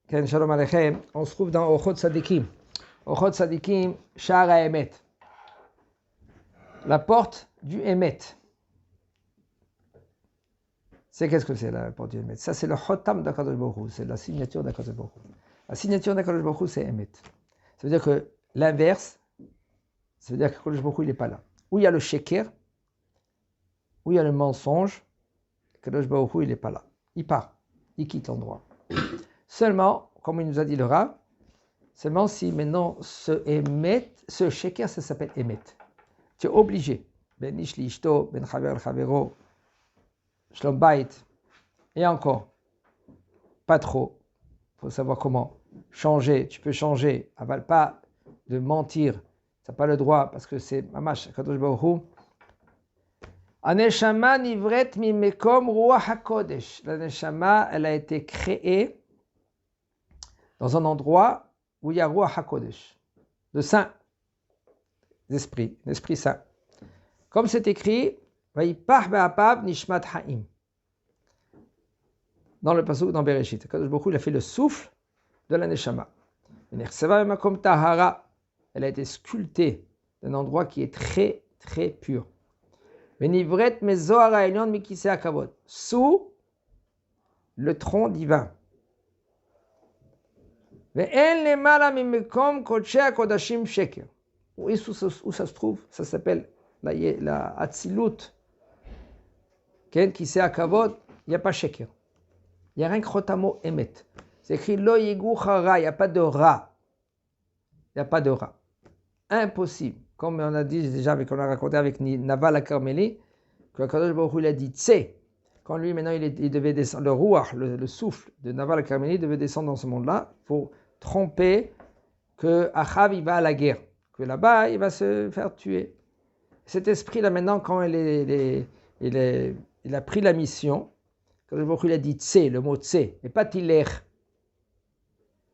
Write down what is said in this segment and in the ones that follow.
Ken Shalom Aleichem, on se trouve dans Ochot Tzadikim. Ochot Tzadikim, Sha'ar HaEmet. La porte du Emet. C'est qu'est-ce que c'est la porte du Emet? Ça, c'est le Chotam d'Akadosh Baruch Hu, c'est la signature d'Akadosh Baruch Hu. La signature d'Akadosh Baruch Hu, c'est Emet. Ça veut dire que l'inverse, ça veut dire qu'Akadosh Baruch Hu, il n'est pas là. Où il y a le Sheker, où il y a le mensonge, Akadosh Baruch Hu, il n'est pas là. Il part, il quitte l'endroit. Seulement, comme il nous a dit le Rav, seulement si maintenant ce Emet, ce Sheker, ça s'appelle Emet. Tu es obligé. Ben Ish li Ishto, Ben Chaver al Chavero, Shlom Bait, et encore, pas trop. Il faut savoir comment changer. Tu peux changer, aval pas de mentir. Tu n'as pas le droit parce que c'est Mamash, Kadosh Baruch Hu. Aneshama nivret mimekom ruach hakodesh. La Neshama, elle a été créée dans un endroit où il y a ruach hakodesh, le saint, l'esprit saint. Comme c'est écrit, Vayipach be'apav nishmat ha'im. Dans le pasuk dans Bereshit, Kadosh Baruch Hu, il a fait le souffle de la Neshama. Elle a été sculptée d'un endroit qui est très très pur. Sous le tronc divin. Où ça se trouve? Ça s'appelle la Hatzilut. Qui sait à Kavod, il n'y a pas Sheker. Il n'y a rien que Chotamo Emet. C'est écrit Lo Yegu Chara, il n'y a pas de Ra. Il n'y a pas de Ra. Impossible. Comme on a dit déjà, qu'on a raconté avec Naval à Carmélie, que Kadosh Baruch Hu, il a dit Tse. Quand lui, maintenant, il devait descendre, le Ruach, le souffle de Naval à Carmélie devait descendre dans ce monde-là pour tromper que Achav, il va à la guerre. Que là-bas, il va se faire tuer. Cet esprit-là, maintenant, quand il a pris la mission, Kadosh Baruch Hu, il a dit Tse, le mot Tse, et pas Tiler.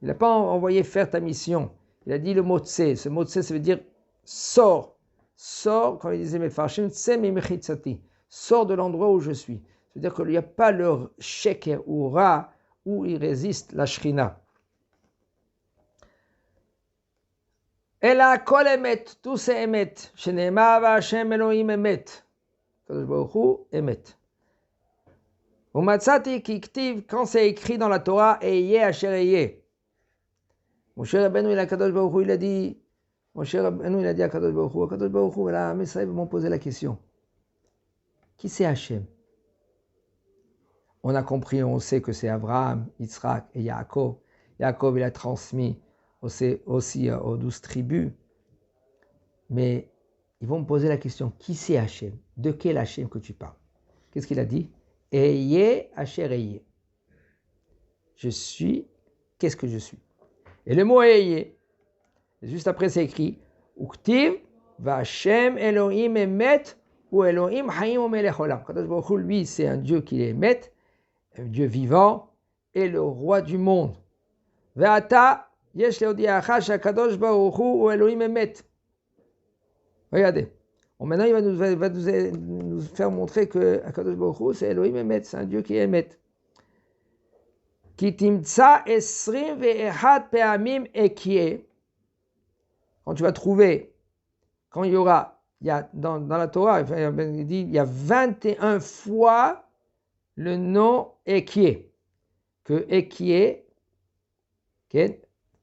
Il n'a pas envoyé faire ta mission. Il a dit le mot Tse. Ce mot Tse, ça veut dire sors. Sors, quand il disait Mefarshim, Tse mimechitzati. Sors de l'endroit où je suis. C'est-à-dire qu'il n'y a pas le Sheker ou Ra où il résiste la Shrina. Ela kol emet, tout c'est emet. Sheneema va Hashem Elohim emet. Kadosh Baruch Hu emet. Umatzati ki ktiv, quand c'est écrit dans la Torah, Eye asher eye. Moshe Rabbeinu, il a Kadosh Baruch Hu, il a dit, Moshe Rabbeinu, il a dit à Kadosh Baruch Hu, là, mes saïs m'ont posé la question. Qui c'est Hachem? On a compris, on sait que c'est Abraham, Yitzhak et Yaakov. Yaakov, il a transmis aussi aux 12 tribus. Mais ils vont me poser la question, qui c'est Hachem? De quel Hachem que tu parles? Qu'est-ce qu'il a dit? Eye asher eye. Je suis, qu'est-ce que je suis? Et le mot Eye, juste après c'est écrit, Uktiv va Hashem Elohim emet ou Elohim haim o melech olam. Kadosh Baruch Hu, lui, c'est un Dieu qui est emet, un Dieu vivant, et le roi du monde. Ve'ata yesh leodiacha shakadosh Baruch Hu ou Elohim emet. Regardez. Bon, maintenant, il va nous faire montrer que Akadosh Baruch Hu, c'est Elohim emet, c'est un Dieu qui est emet. Ki timtsa esrim ve'echad pe'amim ekie. Quand tu vas trouver, quand il y a dans la Torah, il dit, il y a 21 fois le nom ekie. Que ekie,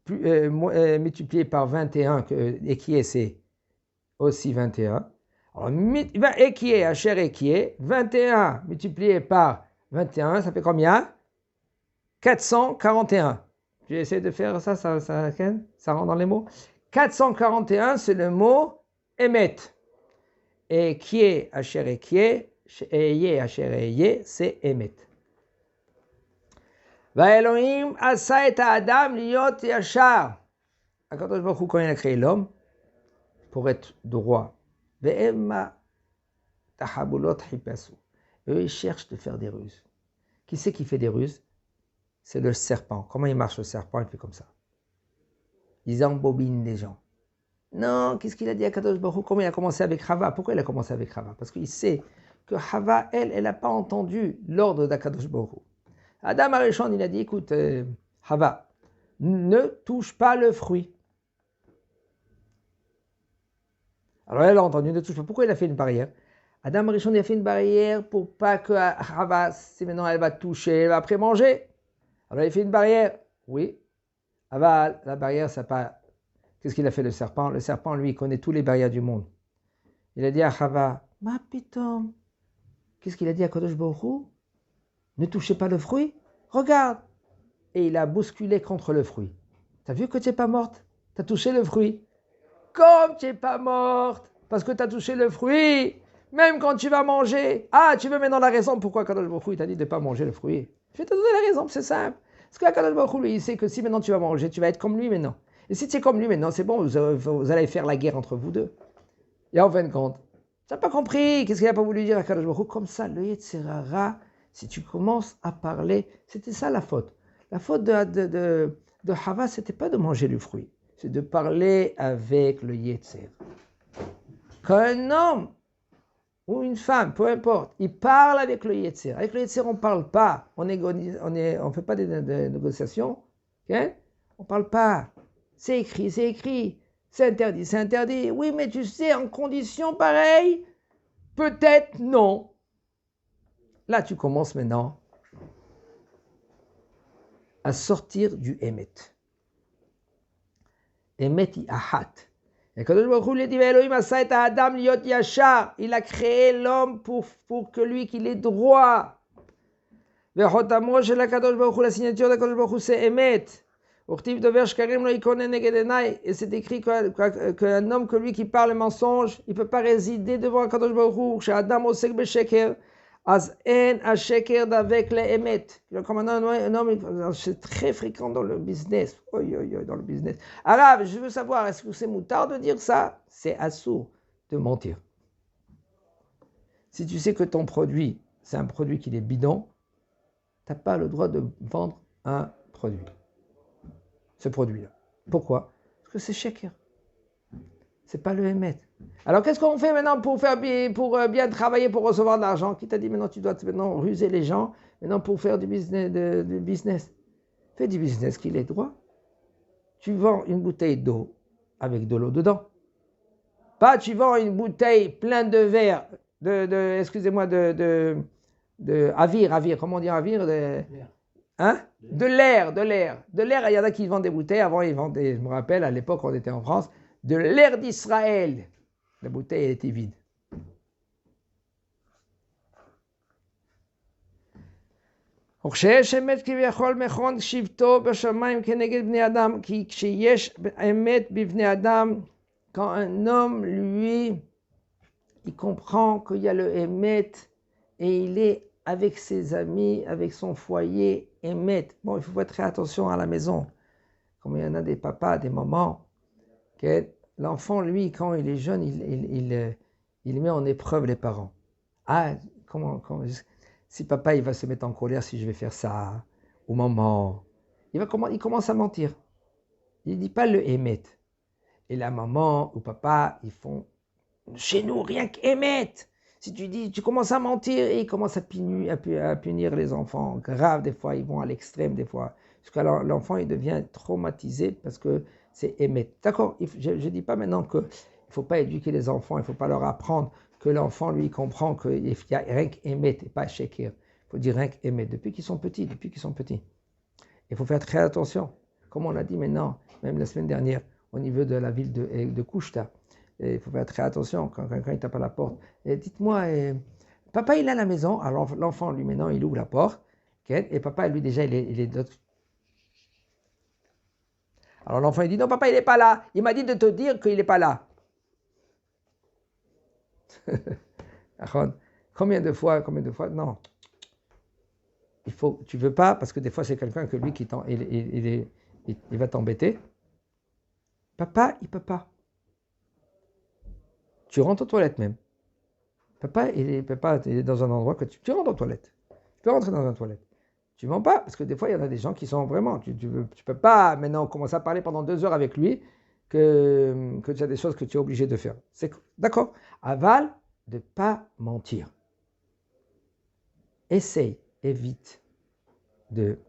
multiplié par 21, que ekie c'est aussi 21. Alors, ekie, asher ekie, 21 multiplié par 21, ça fait combien? 441. Tu essaies de faire ça rentre dans les mots. 441, c'est le mot Emet. Et qui est Asher et qui est Eye, Asher et Eye, c'est Emet. Va Elohim asa et Adam liot yashar. Akadosh Baruch Hu, quand il a créé l'homme, pour être droit. Ve'emma tahabulot hipasu. Eux, ils cherchent de faire des ruses. Qui c'est qui fait des ruses? C'est le serpent. Comment il marche le serpent? Il fait comme ça. Ils embobinent les gens. Non, qu'est-ce qu'il a dit à Kadosh Baruch Hu? Comment il a commencé avec Chava? Pourquoi il a commencé avec Chava? Parce qu'il sait que Chava, elle n'a pas entendu l'ordre d'Akadosh Baruch Hu. Adam Arishon, il a dit, écoute, Chava, ne touche pas le fruit. Alors elle a entendu, ne touche pas. Pourquoi il a fait une barrière? Adam Rishon, il a fait une barrière pour pas que Chava, si maintenant elle va toucher, elle va après manger. Alors il a fait une barrière. Oui. Aval, la barrière, c'est pas... Qu'est-ce qu'il a fait le serpent? Le serpent, lui, il connaît tous les barrières du monde. Il a dit à Chava, ma pitom. Qu'est-ce qu'il a dit à Kadosh Baruch Hu? Ne touchez pas le fruit. Regarde. Et il a bousculé contre le fruit. T'as vu que tu n'es pas morte? Tu as touché le fruit. Comme tu n'es pas morte, parce que tu as touché le fruit, même quand tu vas manger. Ah, tu veux maintenant la raison pourquoi Kadosh Baruch Hu t'a dit de ne pas manger le fruit. Je vais te donner la raison, c'est simple. Parce que Kadosh Baruch Hu, lui, il sait que si maintenant tu vas manger, tu vas être comme lui maintenant. Et si tu es comme lui maintenant, c'est bon, vous allez faire la guerre entre vous deux. Et en fin de compte, tu n'as pas compris. Qu'est-ce qu'il n'a pas voulu dire à Kadosh Baruch Hu? Comme ça, le Yetzirara, si tu commences à parler, c'était ça la faute. La faute de Hava, ce n'était pas de manger le fruit, c'est de parler avec le Yetzer. Quand un homme ou une femme, peu importe, il parle avec le Yetzer. Avec le Yetzer, on ne parle pas, on ne fait pas des négociations, okay? On ne parle pas. C'est écrit, c'est interdit. Oui, mais tu sais, en conditions pareilles, peut-être non. Là, tu commences maintenant à sortir du Emet. Emet i ahat. Et Kadosh Baruch Hu lui dit, Elohim asa et Adam liot yashar. Il a créé l'homme pour que lui, qu'il ait droit. Vechotamo shel Kadosh Baruch Hu, la signature de Kadosh Baruch Hu, c'est Emet. Urtiv dover shkarim lo yikonen neged enai. Et c'est écrit qu'un homme que lui qui parle le mensonge, il ne peut pas résider devant Kadosh Baruch Hu. Chez Adam osek besheker. Az en asheker d'avec les emet. Comme un homme, c'est très fréquent dans le business. Dans le business. Arabe, je veux savoir, est-ce que c'est moutard de dire ça? C'est assourd de mentir. Si tu sais que ton produit, c'est un produit qui est bidon, tu n'as pas le droit de vendre un produit. Ce produit-là. Pourquoi? Parce que c'est sheker. C'est pas le emet. Alors qu'est-ce qu'on fait maintenant pour bien travailler, pour recevoir de l'argent? Qui t'a dit maintenant tu dois maintenant ruser les gens, maintenant pour faire du business, Fais du business qu'il est droit. Tu vends une bouteille d'eau avec de l'eau dedans. Pas tu vends une bouteille pleine de verre, excusez-moi, de avir, comment dire avir? De l'air. Il y en a qui vendent des bouteilles, avant ils vendaient, je me rappelle, à l'époque quand on était en France, de l'air d'Israël. La bouteille était vide. Quand un homme, lui, il comprend qu'il y a le émet et il est avec ses amis, avec son foyer, émet. Bon, il faut faire très attention à la maison. Comme il y en a des papas, des mamans, l'enfant, lui, quand il est jeune, il met en épreuve les parents. Ah, si papa, il va se mettre en colère si je vais faire ça, ou maman, il commence à mentir. Il ne dit pas le émet. Et la maman ou papa, ils font, chez nous, rien qu'émet. Si tu dis, tu commences à mentir, et ils commencent à punir les enfants. Grave, des fois, ils vont à l'extrême, des fois. Parce que l'enfant, il devient traumatisé parce que c'est émettre. D'accord, je ne dis pas maintenant qu'il ne faut pas éduquer les enfants, il ne faut pas leur apprendre que l'enfant, lui, comprend qu'il y a rien qu'émettre et pas shekir. Il faut dire rien qu'émettre depuis qu'ils sont petits. Il faut faire très attention. Comme on l'a dit maintenant, même la semaine dernière, au niveau de la ville de Kouchta. Il faut faire très attention quand quelqu'un tape à la porte. Et dites-moi, papa, il est à la maison. Alors l'enfant, lui, maintenant, il ouvre la porte. Et papa, lui, déjà, il est de l'autre. Alors l'enfant il dit, non papa il n'est pas là, il m'a dit de te dire qu'il n'est pas là. Combien de fois, non. Tu veux pas, parce que des fois c'est quelqu'un que lui qui il va t'embêter. Papa, il peut pas. Tu rentres aux toilettes même. Papa, il est dans un endroit que tu rentres aux toilettes. Tu peux rentrer dans une toilette. Tu ne mens pas, parce que des fois, il y en a des gens qui sont vraiment... Tu ne peux pas maintenant commencer à parler pendant 2 heures avec lui que tu as des choses que tu es obligé de faire. D'accord. Aval, de ne pas mentir. Essaye, évite de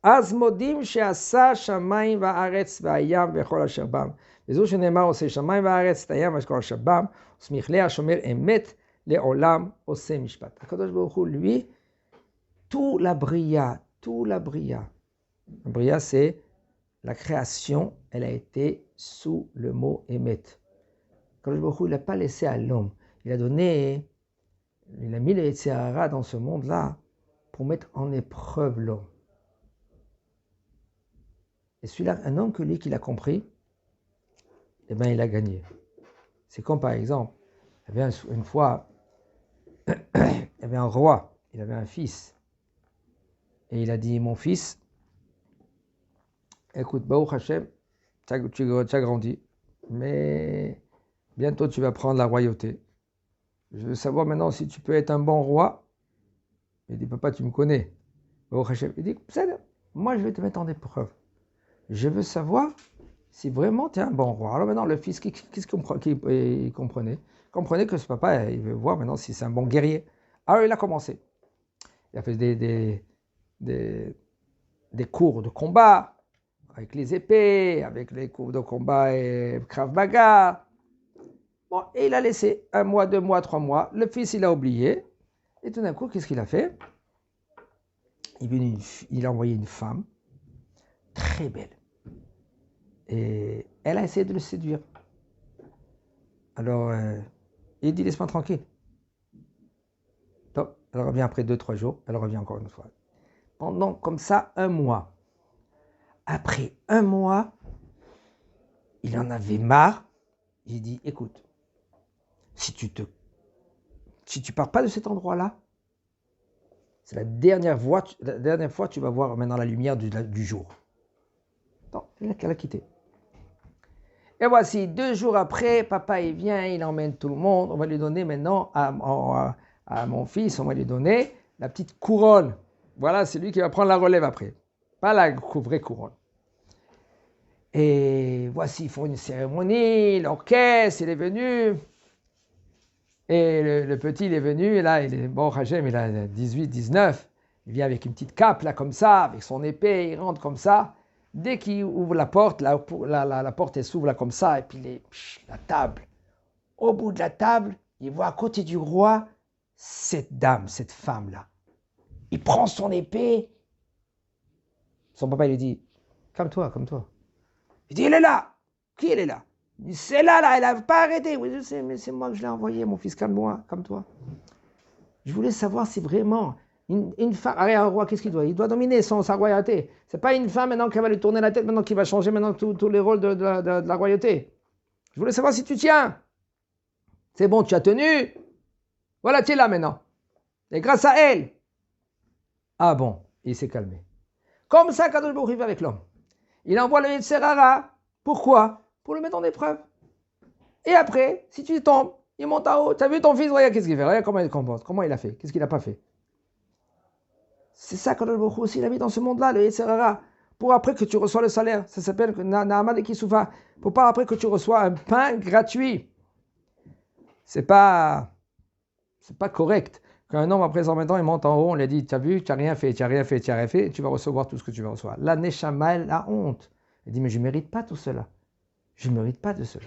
אז מודים שעשה שמיים וארץ והים וכל אשר בם. וזו שנאמר עושה שמיים וארץ, את הים וכל אשר בם, וסמיכלי השומר אמת לעולם עושה משפט. הקדוש ברוך הוא, lui, tout la bria. La bria, c'est la création, elle a été sous le mot émet. Akadosh Baruch Hu, il n'a pas laissé à l'homme. Il a mis le Yetzer Hara dans ce monde-là pour mettre en épreuve l'homme. Et celui-là, un homme que lui qui l'a compris, eh bien, il a gagné. C'est comme par exemple, il y avait une fois, il y avait un roi, il avait un fils. Et il a dit, mon fils, écoute, Baruch Hashem, tu as grandi, mais bientôt tu vas prendre la royauté. Je veux savoir maintenant si tu peux être un bon roi. Il dit, papa, tu me connais. Baruch Hashem, il dit, moi je vais te mettre en épreuve. Je veux savoir si vraiment tu es un bon roi. Alors maintenant, le fils, qu'est-ce qu'il comprenait? Il comprenait que ce papa, il veut voir maintenant si c'est un bon guerrier. Alors il a commencé. Il a fait des cours de combat, avec les épées, avec les cours de combat et Krav Maga. Bon, et il a laissé 1 mois, 2 mois, 3 mois. Le fils, il a oublié. Et tout d'un coup, qu'est-ce qu'il a fait? Il a envoyé une femme très belle. Et elle a essayé de le séduire. Alors, il dit, laisse-moi tranquille. Donc, elle revient après 2-3 jours. Elle revient encore une fois. Pendant comme ça 1 mois. Après 1 mois, il en avait marre. Il dit, écoute, si tu pars pas de cet endroit-là, c'est la dernière fois que tu vas voir maintenant la lumière du jour. Donc, il a quitté. Et voici, 2 jours après, papa il vient, il emmène tout le monde. On va lui donner maintenant à mon fils, on va lui donner la petite couronne. Voilà, c'est lui qui va prendre la relève après. Pas la vraie couronne. Et voici, ils font une cérémonie, l'orchestre, il est venu. Et le petit, il est venu, et là, il est bon, Hachem, il a 18, 19. Il vient avec une petite cape, là, comme ça, avec son épée, il rentre comme ça. Dès qu'il ouvre la porte, la porte, elle s'ouvre là, comme ça, et puis la table. Au bout de la table, il voit à côté du roi, cette dame, cette femme-là. Il prend son épée. Son papa, il lui dit, calme-toi. Il dit, elle est là. Qui elle est là? Il dit, c'est là, elle n'a pas arrêté. Oui, je sais, mais c'est moi que je l'ai envoyé, mon fils, calme-moi, comme toi. Je voulais savoir si vraiment, une femme, un roi, qu'est-ce qu'il doit? Il doit dominer sa royauté. C'est pas une femme maintenant qui va lui tourner la tête, maintenant qui va changer maintenant tous les rôles de la royauté. Je voulais savoir si tu tiens. C'est bon, tu as tenu. Voilà, tu es là maintenant. Et grâce à elle. Ah bon, il s'est calmé. Comme ça, Kadosh Baruch Hu va avec l'homme. Il envoie le Yetzer Hara. Pourquoi? Pour le mettre en épreuve. Et après, si tu tombes, il monte en haut. Tu as vu ton fils? Regarde qu'est-ce qu'il fait. Regarde comment il se comporte. Comment il a fait. Qu'est-ce qu'il n'a pas fait. C'est ça que Kadosh Baruch Hu aussi, il a mis dans ce monde-là, le Yetzer Hara. Pour après que tu reçois le salaire. Ça s'appelle Na'amad Kisoufa. Pour pas après que tu reçois un pain gratuit. C'est pas correct. Quand un homme, après 120 ans, il monte en haut, on lui dit, tu as vu, tu n'as rien fait, et tu vas recevoir tout ce que tu vas recevoir. La Neshama, elle a honte. Elle dit, mais je ne mérite pas tout cela. Je ne mérite pas de cela.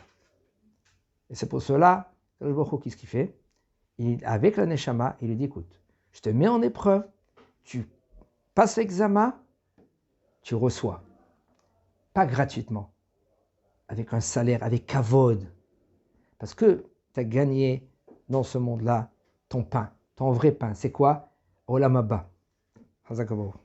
Et c'est pour cela, le Baruch Hu, qu'est-ce qu'il fait? Avec la Neshama, il lui dit, écoute, je te mets en épreuve, tu passes l'examen, tu reçois. Pas gratuitement. Avec un salaire, avec kavod. Parce que tu as gagné dans ce monde-là ton pain. Ton vrai pain, c'est quoi? Olam Haba. Hazak Baruch.